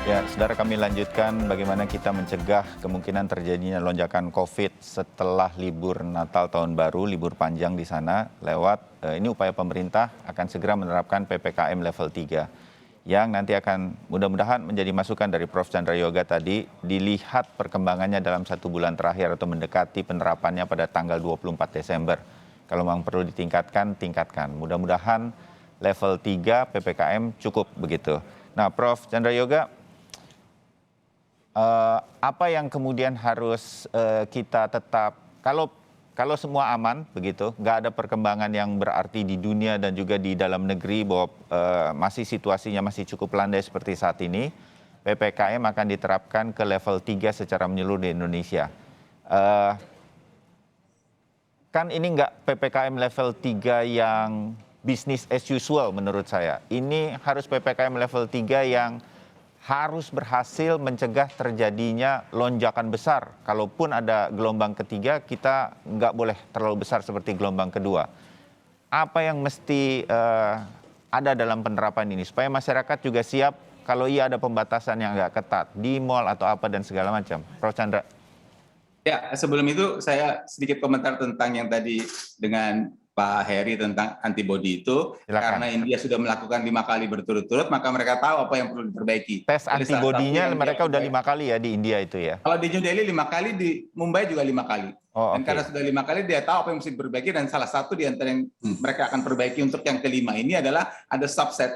Ya, saudara, kami lanjutkan bagaimana kita mencegah kemungkinan terjadinya lonjakan COVID setelah libur Natal Tahun Baru, libur panjang di sana lewat ini upaya pemerintah akan segera menerapkan PPKM level 3 yang nanti akan mudah-mudahan menjadi masukan dari Prof. Chandra Yoga tadi, dilihat perkembangannya dalam 1 bulan terakhir atau mendekati penerapannya pada tanggal 24 Desember. Kalau memang perlu ditingkatkan, tingkatkan. Mudah-mudahan level 3 PPKM cukup begitu. Nah, Prof. Chandra Yoga, apa yang kemudian harus kita tetap, kalau semua aman begitu, nggak ada perkembangan yang berarti di dunia dan juga di dalam negeri bahwa masih situasinya masih cukup landai seperti saat ini, PPKM akan diterapkan ke level 3 secara menyeluruh di Indonesia. Kan ini nggak PPKM level 3 yang business as usual menurut saya. Ini harus PPKM level 3 yang harus berhasil mencegah terjadinya lonjakan besar. Kalaupun ada gelombang ketiga, kita nggak boleh terlalu besar seperti gelombang kedua. Apa yang mesti ada dalam penerapan ini supaya masyarakat juga siap kalau iya ada pembatasan yang nggak ketat di mal atau apa dan segala macam. Prof. Chandra. Ya, sebelum itu saya sedikit komentar tentang yang tadi dengan Pak Heri tentang antibodi itu. Silakan. Karena India sudah melakukan 5 kali berturut-turut, maka mereka tahu apa yang perlu diperbaiki. Tes antibodinya mereka udah 5 kali ya di India itu ya? Kalau di New Delhi 5 kali, di Mumbai juga 5 kali. Dan karena sudah 5 kali, dia tahu apa yang mesti diperbaiki, dan salah satu di antara yang mereka akan perbaiki untuk yang kelima ini adalah ada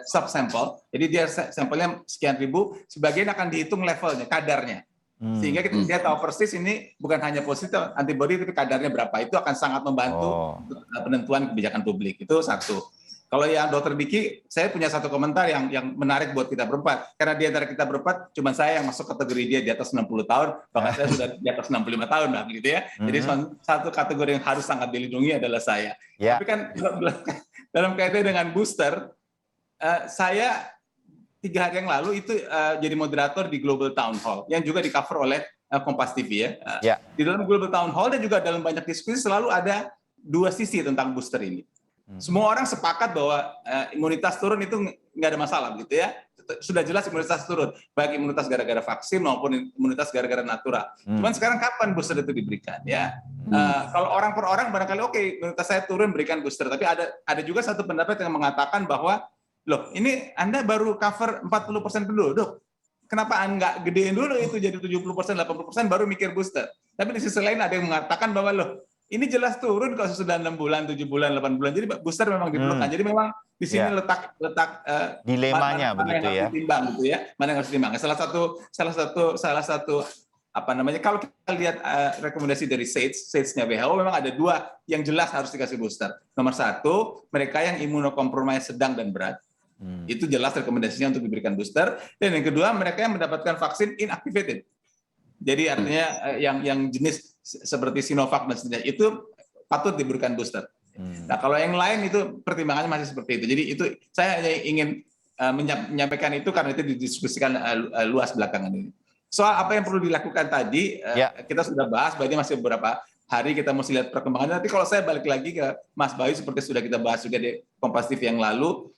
subsample. Jadi dia sampelnya sekian ribu, sebagian akan dihitung levelnya, kadarnya. Sehingga dia tahu persis ini bukan hanya positif antibodi, tapi kadarnya berapa. Itu akan sangat membantu untuk penentuan kebijakan publik. Itu satu. Kalau yang Dr. Diki, saya punya satu komentar yang menarik buat kita berempat. Karena di antara kita berempat, cuma saya yang masuk kategori dia di atas 60 tahun, bahkan saya sudah di atas 65 tahun, lah, gitu ya. Jadi satu kategori yang harus sangat dilindungi adalah saya. Tapi kan dalam kaitan dengan booster, saya 3 hari yang lalu itu jadi moderator di Global Town Hall yang juga di-cover oleh Kompas TV ya. Di dalam Global Town Hall dan juga dalam banyak diskusi selalu ada 2 sisi tentang booster ini. Semua orang sepakat bahwa imunitas turun itu nggak ada masalah gitu ya. Sudah jelas imunitas turun, baik imunitas gara-gara vaksin maupun imunitas gara-gara natural. Cuman sekarang kapan booster itu diberikan ya? Kalau orang per orang barangkali oke, imunitas saya turun berikan booster, tapi ada juga satu pendapat yang mengatakan bahwa loh, ini Anda baru cover 40% penduduk. Kenapa Anda nggak gedein dulu itu jadi 70%, 80% baru mikir booster. Tapi di sisi lain ada yang mengatakan bahwa loh, ini jelas turun kalau sudah 6 bulan, 7 bulan, 8 bulan. Jadi booster memang diperlukan. Jadi memang di sini letak dilemanya mana begitu yang harus ditimbang gitu ya. Mana yang harus ditimbang. Salah satu apa namanya, kalau kita lihat rekomendasi dari SAGE-nya WHO, memang ada 2 yang jelas harus dikasih booster. Nomor 1, mereka yang imunokompromis sedang dan berat. Itu jelas rekomendasinya untuk diberikan booster. Dan yang kedua, mereka yang mendapatkan vaksin inactivated. Jadi artinya yang jenis seperti Sinovac dan seterusnya itu patut diberikan booster. Nah, kalau yang lain itu pertimbangannya masih seperti itu. Jadi itu saya hanya ingin menyampaikan itu karena itu didiskusikan luas belakangan ini. Soal apa yang perlu dilakukan tadi, kita sudah bahas, berarti masih beberapa hari kita mesti lihat perkembangannya. Tapi kalau saya balik lagi ke Mas Bayu, seperti sudah kita bahas juga di Kompas TV yang lalu,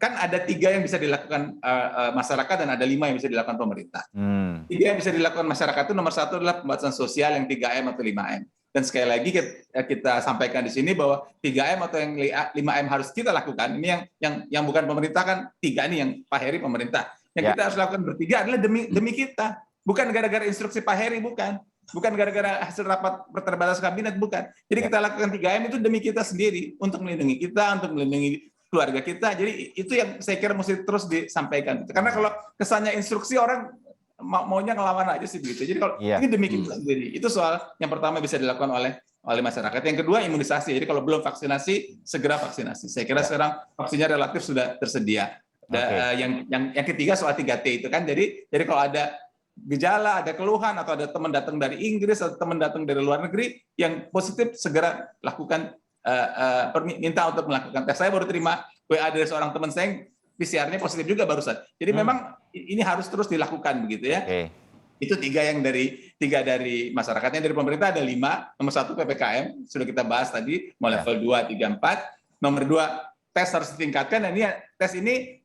kan ada 3 yang bisa dilakukan masyarakat dan ada 5 yang bisa dilakukan pemerintah. 3 yang bisa dilakukan masyarakat itu nomor 1 adalah pembatasan sosial yang 3M atau 5M. Dan sekali lagi kita sampaikan di sini bahwa 3M atau yang 5M harus kita lakukan. Ini yang bukan pemerintah kan 3 ini yang Pak Heri pemerintah. Yang kita harus lakukan bertiga adalah demi kita. Bukan gara-gara instruksi Pak Heri, bukan. Bukan gara-gara hasil rapat terbatas kabinet, bukan. Jadi kita lakukan 3M itu demi kita sendiri, untuk melindungi kita, untuk melindungi keluarga kita. Jadi itu yang saya kira mesti terus disampaikan. Karena kalau kesannya instruksi, orang maunya ngelawan aja sih begitu. Jadi kalau ini demi kita sendiri, itu soal yang pertama bisa dilakukan oleh masyarakat. Yang kedua, imunisasi. Jadi kalau belum vaksinasi, segera vaksinasi. Saya kira sekarang vaksinnya relatif sudah tersedia. Yang ketiga soal 3T itu kan. Jadi kalau ada gejala, ada keluhan, atau ada teman datang dari Inggris atau teman datang dari luar negeri yang positif, segera lakukan minta untuk melakukan tes. Saya baru terima WA dari seorang teman saya, PCR-nya positif juga barusan. Jadi memang ini harus terus dilakukan begitu ya. Itu 3 yang dari masyarakatnya. Dari pemerintah ada 5. Nomor 1 PPKM sudah kita bahas tadi, mau level 2, 3, 4. Nomor 2 tes harus ditingkatkan, dan tes ini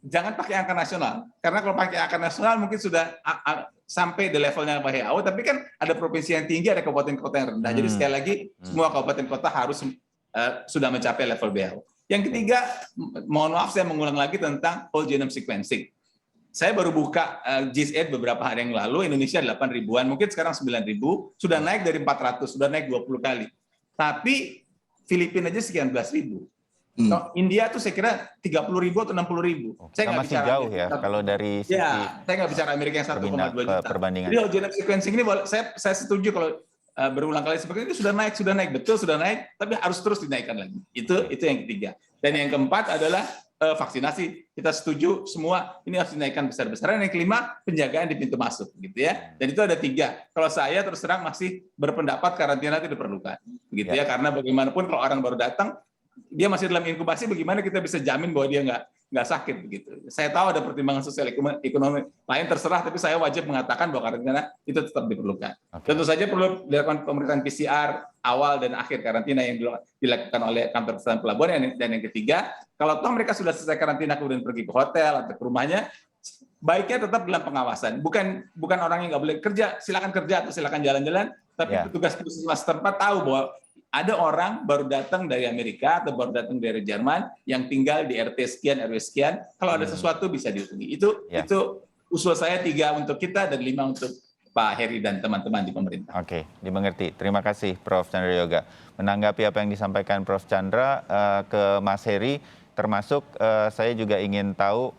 jangan pakai angka nasional. Karena kalau pakai angka nasional mungkin sudah sampai di levelnya WHO, tapi kan ada provinsi yang tinggi, ada kabupaten kota yang rendah. Jadi sekali lagi semua kabupaten kota harus sudah mencapai level WHO. Yang ketiga, mohon maaf saya mengulang lagi tentang whole genome sequencing. Saya baru buka GIS8 beberapa hari yang lalu, Indonesia 8 ribuan, mungkin sekarang 9 ribu, sudah naik dari 400, sudah naik 20 kali. Tapi Filipina aja sekian belas ribu. India tuh saya kira 30 ribu atau 60 ribu. Saya nggak masih bicara jauh ya kalau dari sisi saya nggak bicara Amerika yang 1,2 juta. perbandingan. Jadi whole genome sequencing ini saya setuju kalau berulang kali seperti itu sudah naik betul sudah naik, tapi harus terus dinaikkan lagi. Itu yang ketiga. Dan yang keempat adalah vaksinasi. Kita setuju semua ini harus dinaikkan besar-besaran. Yang kelima, penjagaan di pintu masuk, gitu ya. Dan itu ada 3. Kalau saya terus terang masih berpendapat karantina itu diperlukan, gitu ya. Karena bagaimanapun kalau orang baru datang, dia masih dalam inkubasi, bagaimana kita bisa jamin bahwa dia nggak sakit begitu. Saya tahu ada pertimbangan sosial ekonomi lain terserah, tapi saya wajib mengatakan bahwa karantina itu tetap diperlukan. Tentu saja perlu dilakukan pemeriksaan PCR awal dan akhir karantina yang dilakukan oleh kantor kesehatan pelabuhan. Dan yang ketiga, kalau toh mereka sudah selesai karantina kemudian pergi ke hotel atau ke rumahnya, baiknya tetap dalam pengawasan. Bukan orang yang nggak boleh kerja, silakan kerja atau silakan jalan-jalan, tapi petugas puskesmas setempat tahu bahwa ada orang baru datang dari Amerika atau baru datang dari Jerman yang tinggal di RT sekian, RW sekian. Kalau ada sesuatu bisa dihubungi. Itu usul saya 3 untuk kita dan 5 untuk Pak Heri dan teman-teman di pemerintah. Oke, dimengerti. Terima kasih Prof. Chandra Yoga. Menanggapi apa yang disampaikan Prof. Chandra ke Mas Heri, termasuk saya juga ingin tahu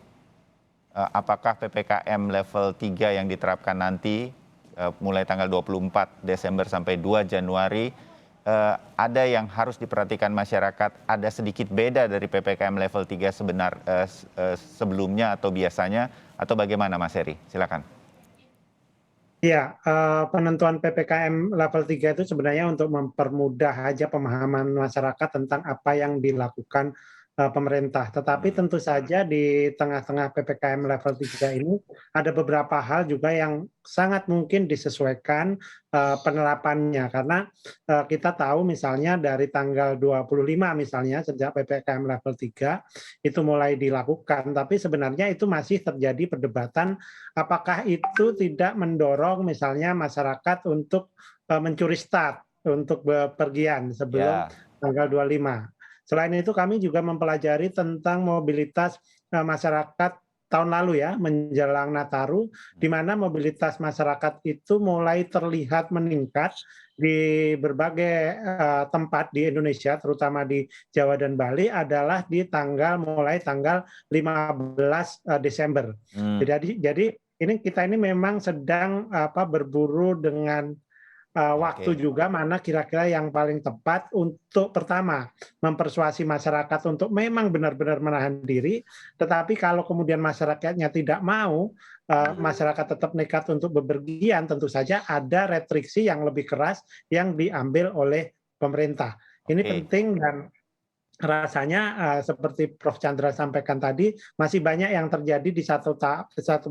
apakah PPKM level 3 yang diterapkan nanti mulai tanggal 24 Desember sampai 2 Januari ada yang harus diperhatikan masyarakat, ada sedikit beda dari PPKM level 3 sebelumnya atau biasanya, atau bagaimana Mas Heri? Silakan. Ya, penentuan PPKM level 3 itu sebenarnya untuk mempermudah aja pemahaman masyarakat tentang apa yang dilakukan pemerintah. Tetapi tentu saja di tengah-tengah PPKM level 3 ini ada beberapa hal juga yang sangat mungkin disesuaikan penerapannya. Karena kita tahu misalnya dari tanggal 25 misalnya sejak PPKM level 3 itu mulai dilakukan, tapi sebenarnya itu masih terjadi perdebatan apakah itu tidak mendorong misalnya masyarakat untuk mencuri start untuk bepergian sebelum tanggal 25. Selain itu kami juga mempelajari tentang mobilitas masyarakat tahun lalu ya, menjelang Nataru, di mana mobilitas masyarakat itu mulai terlihat meningkat di berbagai tempat di Indonesia, terutama di Jawa dan Bali, adalah di mulai tanggal 15 Desember. Jadi kita ini memang sedang berburu dengan waktu juga mana kira-kira yang paling tepat untuk pertama mempersuasi masyarakat untuk memang benar-benar menahan diri, tetapi kalau kemudian masyarakatnya tidak mau, masyarakat tetap nekat untuk bepergian, tentu saja ada restriksi yang lebih keras yang diambil oleh pemerintah. Ini penting dan rasanya seperti Prof. Chandra sampaikan tadi masih banyak yang terjadi di satu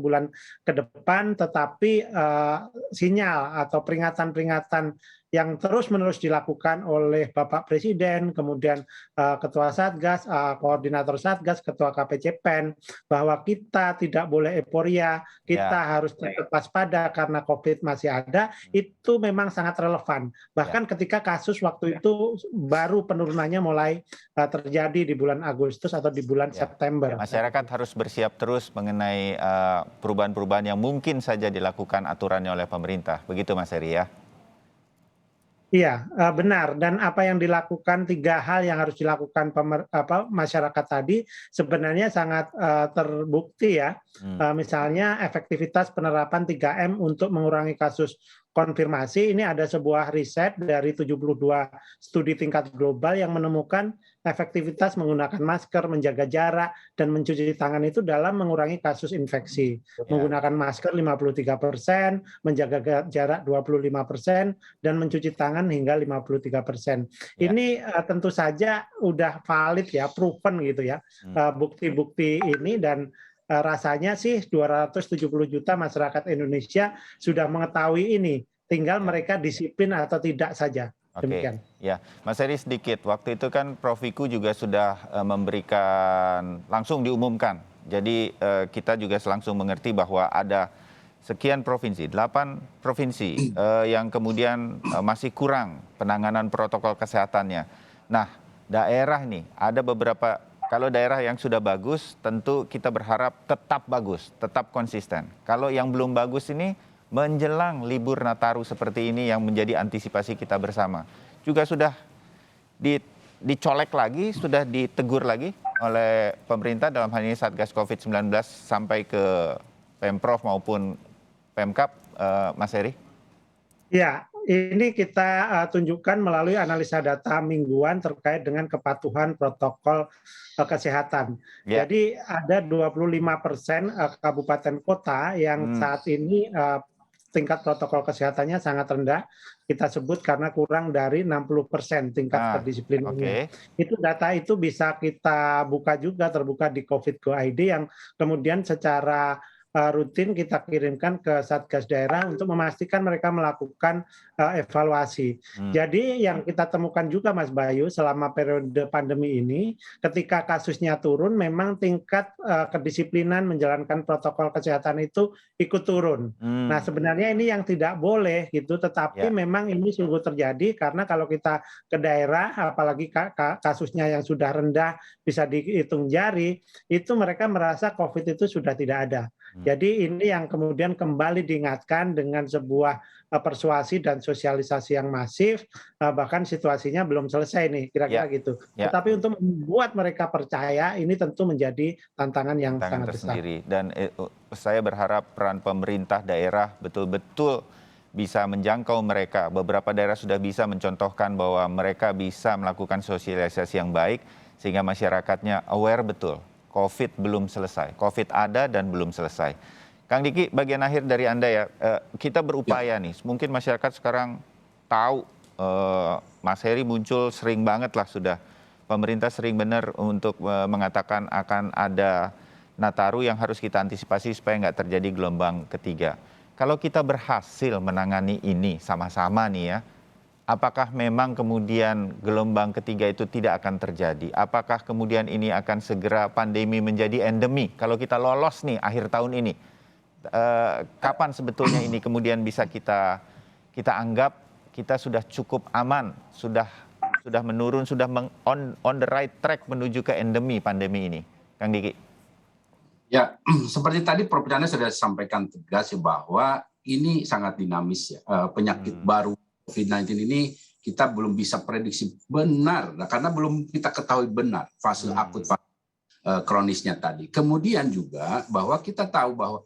bulan ke depan, tetapi sinyal atau peringatan-peringatan yang terus-menerus dilakukan oleh Bapak Presiden, kemudian Ketua Satgas, Koordinator Satgas, Ketua KPCPEN, bahwa kita tidak boleh euforia, kita harus tetap waspada karena COVID masih ada, itu memang sangat relevan. Bahkan ketika kasus waktu itu baru penurunannya mulai terjadi di bulan Agustus atau di bulan September. Masyarakat harus bersiap terus mengenai perubahan-perubahan yang mungkin saja dilakukan aturannya oleh pemerintah. Begitu Mas Heri ya? Iya, benar. Dan apa yang dilakukan, 3 hal yang harus dilakukan masyarakat tadi sebenarnya sangat terbukti ya. Misalnya efektivitas penerapan 3M untuk mengurangi kasus konfirmasi. Ini ada sebuah riset dari 72 studi tingkat global yang menemukan efektivitas menggunakan masker, menjaga jarak, dan mencuci tangan itu dalam mengurangi kasus infeksi. Menggunakan masker 53%, menjaga jarak 25%, dan mencuci tangan hingga 53%. Ini tentu saja udah valid ya, proven gitu ya, bukti-bukti ini, dan rasanya sih 270 juta masyarakat Indonesia sudah mengetahui ini, tinggal mereka disiplin atau tidak saja. Demikian. Ya, Mas Heri sedikit. Waktu itu kan Prof. Wiku juga sudah memberikan langsung diumumkan Jadi kita juga langsung mengerti bahwa ada sekian provinsi, 8 provinsi yang kemudian masih kurang penanganan protokol kesehatannya. Nah, daerah nih, ada beberapa, kalau daerah yang sudah bagus, tentu kita berharap tetap bagus, tetap konsisten. Kalau yang belum bagus ini, menjelang libur Nataru seperti ini yang menjadi antisipasi kita bersama. Juga sudah dicolek lagi, sudah ditegur lagi oleh pemerintah dalam hal ini Satgas COVID-19 sampai ke Pemprov maupun Pemkab, Mas Heri? Ya, ini kita tunjukkan melalui analisa data mingguan terkait dengan kepatuhan protokol kesehatan. Ya. Jadi ada 25% kabupaten kota yang saat ini tingkat protokol kesehatannya sangat rendah. Kita sebut karena kurang dari 60% tingkat kedisiplinannya. Itu data itu bisa kita buka juga, terbuka di COVID-Go.id yang kemudian secara rutin kita kirimkan ke Satgas daerah untuk memastikan mereka melakukan evaluasi. Jadi yang kita temukan juga Mas Bayu selama periode pandemi ini, ketika kasusnya turun memang tingkat kedisiplinan menjalankan protokol kesehatan itu ikut turun. Nah sebenarnya ini yang tidak boleh gitu, tetapi memang ini sungguh terjadi karena kalau kita ke daerah, apalagi kasusnya yang sudah rendah bisa dihitung jari, itu mereka merasa COVID itu sudah tidak ada. Jadi ini yang kemudian kembali diingatkan dengan sebuah persuasi dan sosialisasi yang masif, bahkan situasinya belum selesai nih, kira-kira gitu. Tetapi untuk membuat mereka percaya, ini tentu menjadi tantangan yang sangat besar. Dan saya berharap peran pemerintah daerah betul-betul bisa menjangkau mereka. Beberapa daerah sudah bisa mencontohkan bahwa mereka bisa melakukan sosialisasi yang baik, sehingga masyarakatnya aware betul. COVID belum selesai, COVID ada dan belum selesai. Kang Diki, bagian akhir dari Anda ya, kita berupaya nih, mungkin masyarakat sekarang tahu Mas Heri muncul sering banget lah sudah. Pemerintah sering benar untuk mengatakan akan ada Nataru yang harus kita antisipasi supaya nggak terjadi gelombang ketiga. Kalau kita berhasil menangani ini sama-sama nih ya, apakah memang kemudian gelombang ketiga itu tidak akan terjadi? Apakah kemudian ini akan segera pandemi menjadi endemi? Kalau kita lolos nih akhir tahun ini, kapan sebetulnya ini kemudian bisa kita anggap kita sudah cukup aman, sudah menurun, sudah on the right track menuju ke endemi pandemi ini, Kang Diki? Ya, seperti tadi Prof. Chandra sudah sampaikan tegas ya bahwa ini sangat dinamis ya, penyakit baru COVID-19 ini kita belum bisa prediksi benar, karena belum kita ketahui benar fase akut, fase kronisnya tadi. Kemudian juga bahwa kita tahu bahwa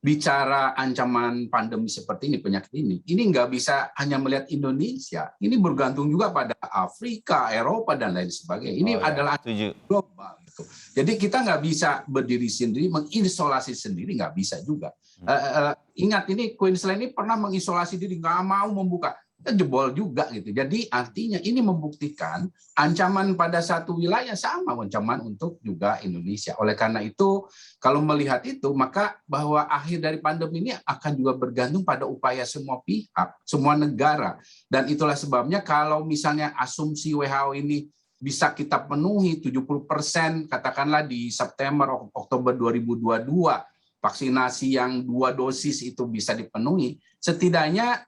bicara ancaman pandemi seperti ini, penyakit ini nggak bisa hanya melihat Indonesia, ini bergantung juga pada Afrika, Eropa, dan lain sebagainya. Ini adalah global. Gitu. Jadi kita nggak bisa berdiri sendiri, mengisolasi sendiri, nggak bisa juga. Ingat ini Queensland ini pernah mengisolasi diri, nggak mau membuka. Jebol juga gitu. Jadi artinya ini membuktikan ancaman pada satu wilayah sama ancaman untuk juga Indonesia. Oleh karena itu kalau melihat itu maka bahwa akhir dari pandemi ini akan juga bergantung pada upaya semua pihak, semua negara. Dan itulah sebabnya kalau misalnya asumsi WHO ini bisa kita penuhi 70% katakanlah di September Oktober 2022 vaksinasi yang 2 dosis itu bisa dipenuhi, setidaknya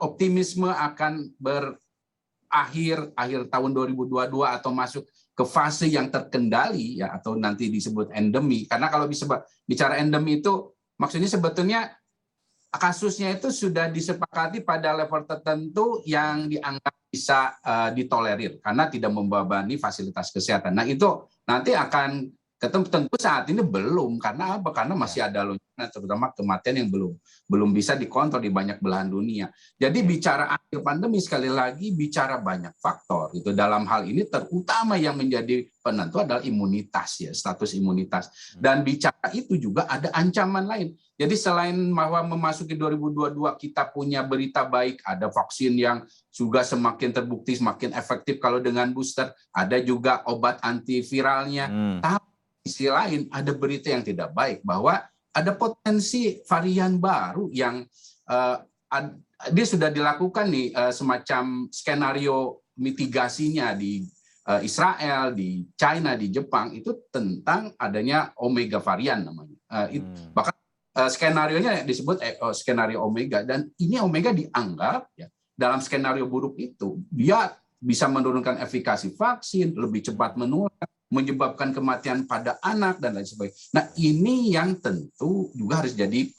optimisme akan berakhir akhir tahun 2022 atau masuk ke fase yang terkendali ya, atau nanti disebut endemi. Karena kalau bicara endemi itu maksudnya sebetulnya kasusnya itu sudah disepakati pada level tertentu yang dianggap bisa ditolerir karena tidak membebani fasilitas kesehatan. Nah itu nanti akan tentu saat ini belum, karena apa? Karena masih ada lonjakan, terutama kematian yang belum bisa dikontrol di banyak belahan dunia. Jadi bicara akhir pandemi sekali lagi bicara banyak faktor. Itu dalam hal ini terutama yang menjadi penentu adalah imunitas ya, status imunitas. Dan bicara itu juga ada ancaman lain. Jadi selain bahwa memasuki 2022 kita punya berita baik, ada vaksin yang juga semakin terbukti semakin efektif kalau dengan booster, ada juga obat antiviralnya. Tapi di sisi lain ada berita yang tidak baik bahwa ada potensi varian baru yang dia sudah dilakukan nih semacam skenario mitigasinya Israel, di China, di Jepang itu tentang adanya Omega varian namanya. Bahkan skenarionya disebut skenario Omega, dan ini Omega dianggap ya dalam skenario buruk itu dia bisa menurunkan efikasi vaksin, lebih cepat menular, menyebabkan kematian pada anak dan lain sebagainya. Nah, ini yang tentu juga harus jadi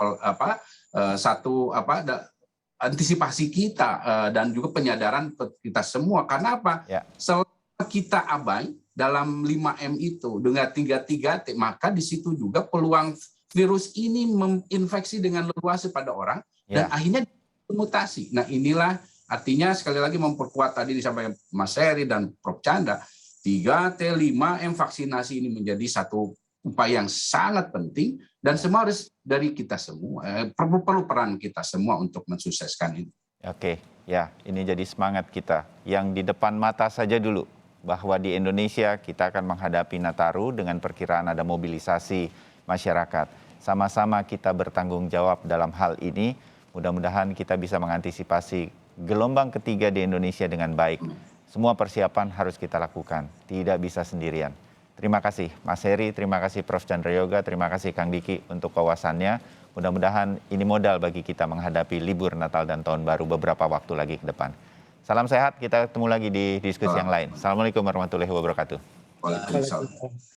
antisipasi kita dan juga penyadaran kita semua. Karena apa? Ya. Selama kita abai dalam 5M itu dengan 3T, maka di situ juga peluang virus ini menginfeksi dengan leluasa pada orang dan akhirnya mutasi. Nah, inilah artinya sekali lagi memperkuat tadi disampaikan Mas Heri dan Prof. Chandra, 3T, 5M vaksinasi ini menjadi satu upaya yang sangat penting dan semua harus dari kita semua. Perlu peran kita semua untuk mensukseskan ini. Oke, ya ini jadi semangat kita. Yang di depan mata saja dulu, bahwa di Indonesia kita akan menghadapi Nataru dengan perkiraan ada mobilisasi masyarakat. Sama-sama kita bertanggung jawab dalam hal ini. Mudah-mudahan kita bisa mengantisipasi gelombang ketiga di Indonesia dengan baik. Semua persiapan harus kita lakukan, tidak bisa sendirian. Terima kasih Mas Heri, terima kasih Prof. Chandra Yoga, terima kasih Kang Diki untuk wawasannya. Mudah-mudahan ini modal bagi kita menghadapi libur Natal dan Tahun Baru beberapa waktu lagi ke depan. Salam sehat, kita ketemu lagi di diskusi yang lain. Assalamualaikum warahmatullahi wabarakatuh. Waalaikumsalam.